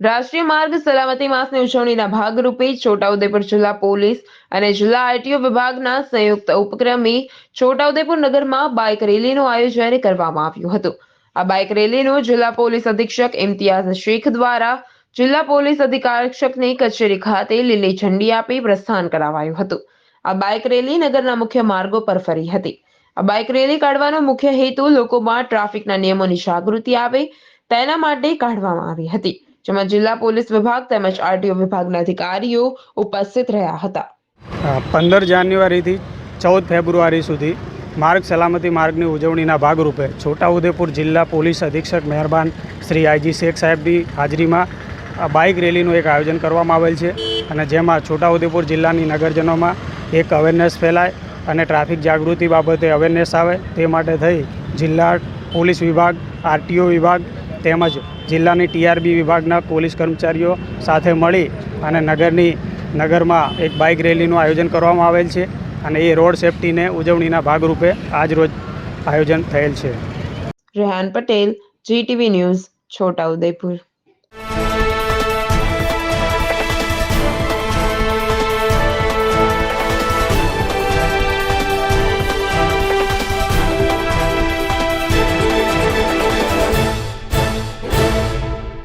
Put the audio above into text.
રાષ્ટ્રીય માર્ગ સલામતી માસની ઉજવણીના ભાગરૂપે છોટાઉદેપુર જિલ્લા પોલીસ અને જિલ્લા આરટીઓ વિભાગના સંયુક્ત ઉપક્રમે છોટાઉદેપુર નગરમાં બાઇક રેલીનું આયોજન કરવામાં આવ્યું હતું। આ બાઇક રેલીનું જિલ્લા પોલીસ અધિક્ષક ઇમ્તિયાઝ શેખ દ્વારા જિલ્લા પોલીસ અધિકારીક્ષકની કચેરી ખાતે લીલી ઝંડી આપી પ્રસ્થાન કરાવાયું હતું। આ બાઇક રેલી નગરના મુખ્ય માર્ગો પર ફરી હતી। આ બાઇક રેલી કાઢવાનો મુખ્ય હેતુ લોકોમાં ટ્રાફિકના નિયમોની જાગૃતિ આવે તેના માટે કાઢવામાં આવી હતી, જેમાં જિલ્લા પોલીસ વિભાગ તેમજ આરટીઓ વિભાગના અધિકારીઓ ઉપસ્થિત રહ્યા હતા। 15 જાન્યુઆરીથી 14 ફેબ્રુઆરી સુધી માર્ગ સલામતી માર્ગની ઉજવણીના ભાગરૂપે છોટાઉદેપુર જિલ્લા પોલીસ અધિક્ષક મહેરબાન શ્રી આઈજી શેખ સાહેબની હાજરીમાં બાઇક રેલીનું એક આયોજન કરવામાં આવેલ છે અને જેમાં છોટાઉદેપુર જિલ્લાની નગરજનોમાં એક અવેરનેસ ફેલાય અને ટ્રાફિક જાગૃતિ બાબતે અવેરનેસ આવે તે માટે થઈ જિલ્લા પોલીસ વિભાગ, આરટીઓ વિભાગ તેમજ જિલ્લાની ટીઆરબી વિભાગના પોલીસ કર્મચારીઓ સાથે મળી અને નગરમાં એક બાઇક રેલીનું આયોજન કરવામાં આવેલ છે અને એ રોડ સેફટીને ઉજવણીના ભાગરૂપે આજરોજ આયોજન થયેલ છે। Rehan Patel, GTV news, Chhota Udepur.